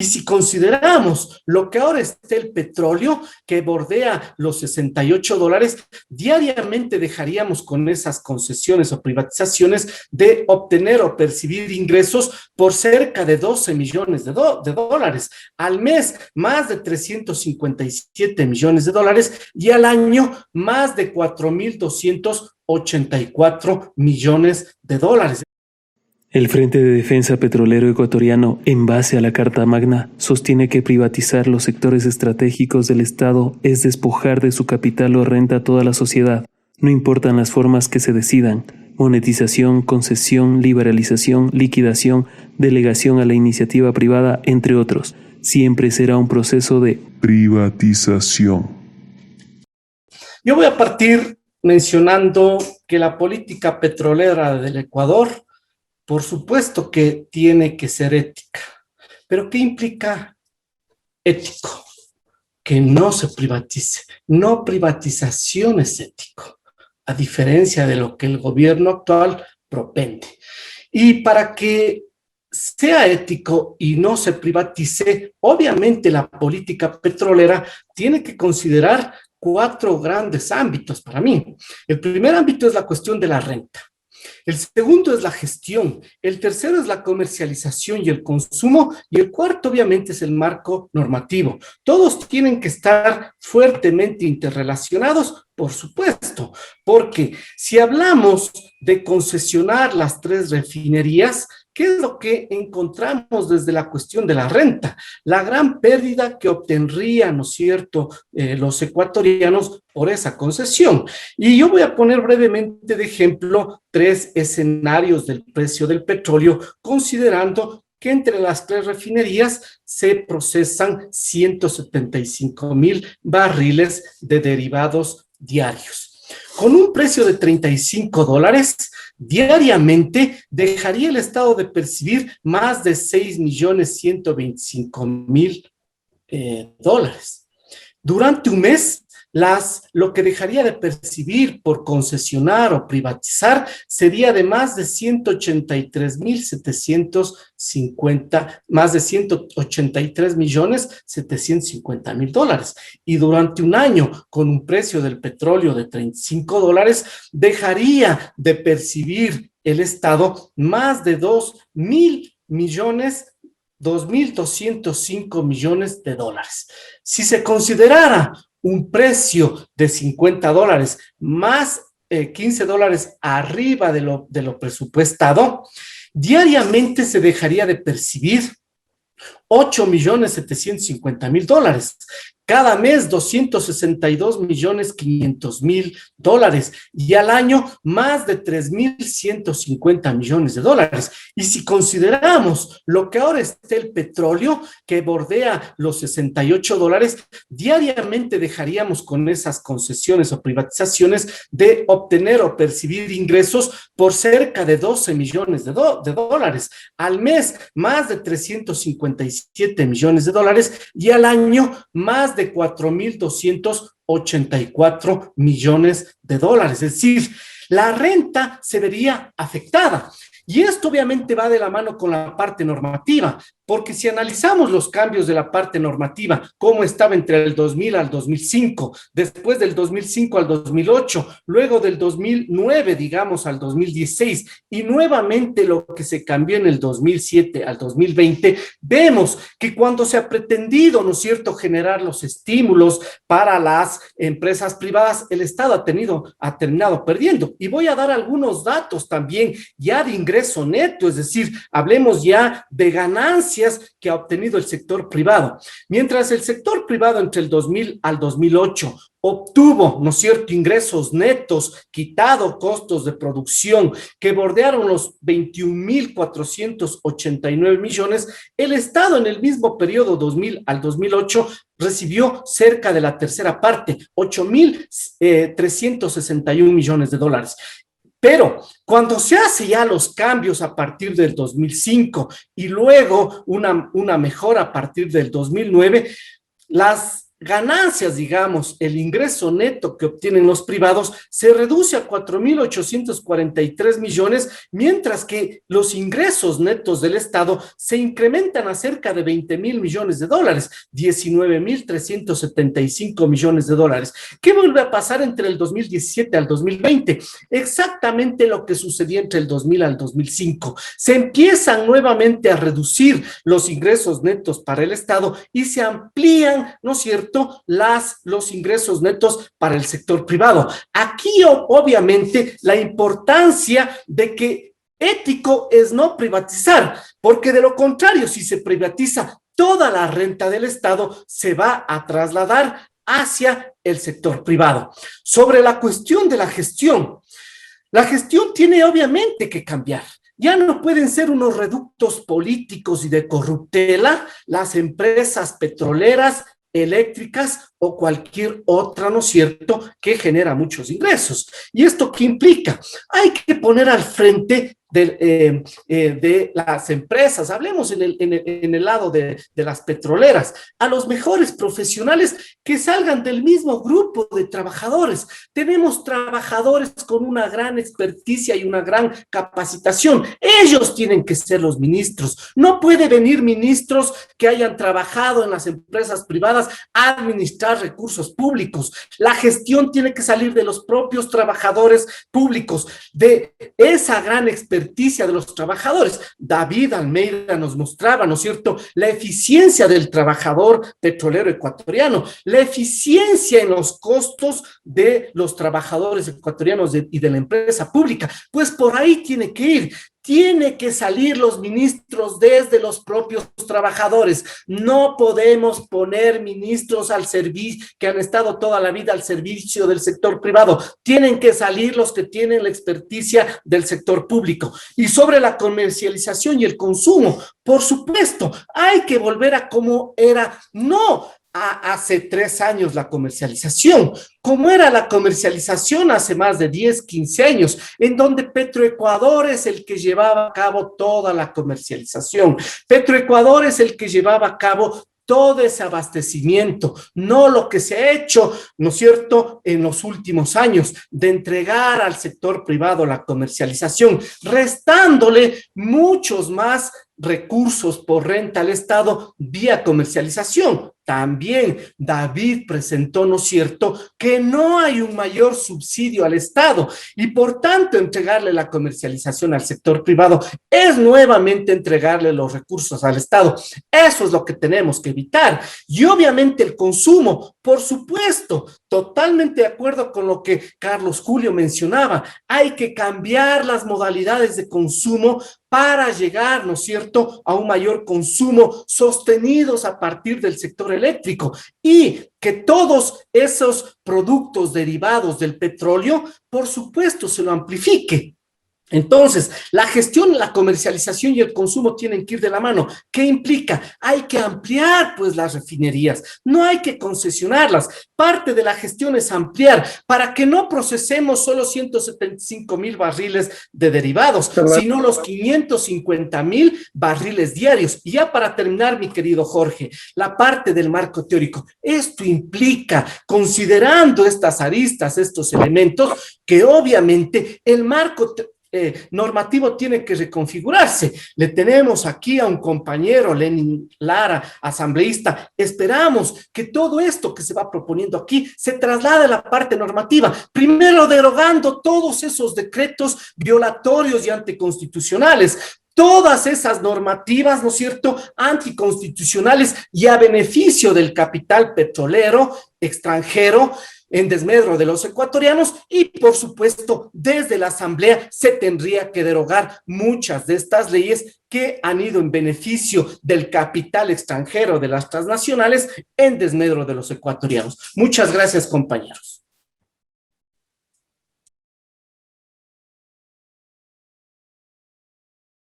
Y si consideramos lo que ahora está el petróleo, que bordea los $68, diariamente dejaríamos con esas concesiones o privatizaciones de obtener o percibir ingresos por cerca de 12 millones de dólares. Al mes, más de 357 millones de dólares y al año, más de 4.284 millones de dólares. El Frente de Defensa Petrolero Ecuatoriano, en base a la Carta Magna, sostiene que privatizar los sectores estratégicos del Estado es despojar de su capital o renta a toda la sociedad, no importan las formas que se decidan: monetización, concesión, liberalización, liquidación, delegación a la iniciativa privada, entre otros. Siempre será un proceso de privatización. Yo voy a partir mencionando que la política petrolera del Ecuador, por supuesto que tiene que ser ética, pero ¿qué implica ético? Que no se privatice. No privatización es ético, a diferencia de lo que el gobierno actual propende. Y para que sea ético y no se privatice, obviamente la política petrolera tiene que considerar 4 grandes ámbitos para mí. El primer ámbito es la cuestión de la renta. El segundo es la gestión, el tercero es la comercialización y el consumo, y el cuarto obviamente es el marco normativo. Todos tienen que estar fuertemente interrelacionados, por supuesto, porque si hablamos de concesionar las 3 refinerías, ¿qué es lo que encontramos desde la cuestión de la renta? La gran pérdida que obtendrían, ¿no es cierto?, los ecuatorianos por esa concesión. Y yo voy a poner brevemente de ejemplo 3 escenarios del precio del petróleo, considerando que entre las 3 refinerías se procesan 175,000 barriles de derivados diarios. Con un precio de $35, diariamente dejaría el Estado de percibir más de 6.125.000 dólares. Durante un mes, lo que dejaría de percibir por concesionar o privatizar sería de más de 183.750.000 dólares. Y durante un año, con un precio del petróleo de $35, dejaría de percibir el Estado más de 2.205 millones de dólares. Si se considerara un precio de $50 más $15 arriba de lo presupuestado, diariamente se dejaría de percibir 8.750.000 dólares. Cada mes 262.500.000 dólares y al año más de 3.150 millones de dólares. Y si consideramos lo que ahora está el petróleo, que bordea los $68, diariamente dejaríamos con esas concesiones o privatizaciones de obtener o percibir ingresos por cerca de 12 millones de dólares. Al mes, más de 357 millones de dólares y al año, más de 4.284 millones de dólares. Es decir, la renta se vería afectada. Y esto obviamente va de la mano con la parte normativa, porque si analizamos los cambios de la parte normativa, cómo estaba entre el 2000 al 2005, después del 2005 al 2008, luego del 2009, digamos, al 2016, y nuevamente lo que se cambió en el 2007 al 2020, vemos que cuando se ha pretendido, ¿no es cierto?, generar los estímulos para las empresas privadas, el Estado ha terminado perdiendo. Y voy a dar algunos datos también ya de ingreso neto, es decir, hablemos ya de ganancias que ha obtenido el sector privado. Mientras el sector privado entre el 2000 al 2008 obtuvo, ¿no es cierto?, ingresos netos, quitado costos de producción, que bordearon los 21.489 millones, el Estado en el mismo periodo 2000 al 2008 recibió cerca de la tercera parte, 8.361 millones de dólares. Pero cuando se hace ya los cambios a partir del 2005 y luego una mejora a partir del 2009, las ganancias, digamos, el ingreso neto que obtienen los privados se reduce a 4.843 millones, mientras que los ingresos netos del Estado se incrementan a cerca de 20.000 millones de dólares, 19.375 millones de dólares. ¿Qué vuelve a pasar entre el 2017 al 2020? Exactamente lo que sucedió entre el 2000 al 2005. Se empiezan nuevamente a reducir los ingresos netos para el Estado y se amplían, ¿no es cierto?, los ingresos netos para el sector privado. Aquí, obviamente, la importancia de que ético es no privatizar, porque de lo contrario, si se privatiza, toda la renta del Estado se va a trasladar hacia el sector privado. Sobre la cuestión de la gestión tiene obviamente que cambiar. Ya no pueden ser unos reductos políticos y de corruptela las empresas petroleras, eléctricas o cualquier otra, ¿no es cierto?, que genera muchos ingresos. ¿Y esto qué implica? Hay que poner al frente de las empresas, hablemos en el lado de las petroleras, a los mejores profesionales que salgan del mismo grupo de trabajadores. Tenemos trabajadores con una gran experticia y una gran capacitación. Ellos tienen que ser los ministros. No puede venir ministros que hayan trabajado en las empresas privadas a administrar recursos públicos. La gestión tiene que salir de los propios trabajadores públicos, de esa gran experticia de los trabajadores. David Almeida nos mostraba, ¿no es cierto?, la eficiencia del trabajador petrolero ecuatoriano, la eficiencia en los costos de los trabajadores ecuatorianos y de la empresa pública. Pues por ahí tiene que ir. Tiene que salir los ministros desde los propios trabajadores. No podemos poner ministros al servicio, que han estado toda la vida al servicio del sector privado. Tienen que salir los que tienen la experticia del sector público. Y sobre la comercialización y el consumo, por supuesto, hay que volver a como era, no hace 3 años la comercialización, como era la comercialización hace más de 10, 15 años, en donde Petroecuador es el que llevaba a cabo toda la comercialización. Petroecuador es el que llevaba a cabo todo ese abastecimiento, no lo que se ha hecho, ¿no es cierto?, en los últimos años, de entregar al sector privado la comercialización, restándole muchos más recursos por renta al Estado vía comercialización. También David presentó, ¿no es cierto?, que no hay un mayor subsidio al Estado y por tanto entregarle la comercialización al sector privado es nuevamente entregarle los recursos al Estado. Eso es lo que tenemos que evitar. Y obviamente el consumo, por supuesto, totalmente de acuerdo con lo que Carlos Julio mencionaba, hay que cambiar las modalidades de consumo para llegar, ¿no es cierto?, a un mayor consumo sostenidos a partir del sector eléctrico y que todos esos productos derivados del petróleo, por supuesto, se lo amplifique. Entonces, la gestión, la comercialización y el consumo tienen que ir de la mano. ¿Qué implica? Hay que ampliar, pues, las refinerías, no hay que concesionarlas. Parte de la gestión es ampliar para que no procesemos solo 175.000 barriles de derivados, sino los 550.000 barriles diarios. Y ya para terminar, mi querido Jorge, la parte del marco teórico. Esto implica, considerando estas aristas, estos elementos, que obviamente el marco normativo tiene que reconfigurarse. Le tenemos aquí a un compañero, Lenin Lara, asambleísta. Esperamos que todo esto que se va proponiendo aquí se traslade a la parte normativa, primero derogando todos esos decretos violatorios y anticonstitucionales, todas esas normativas, ¿no es cierto?, anticonstitucionales y a beneficio del capital petrolero extranjero, en desmedro de los ecuatorianos y, por supuesto, desde la Asamblea se tendría que derogar muchas de estas leyes que han ido en beneficio del capital extranjero de las transnacionales en desmedro de los ecuatorianos. Muchas gracias, compañeros.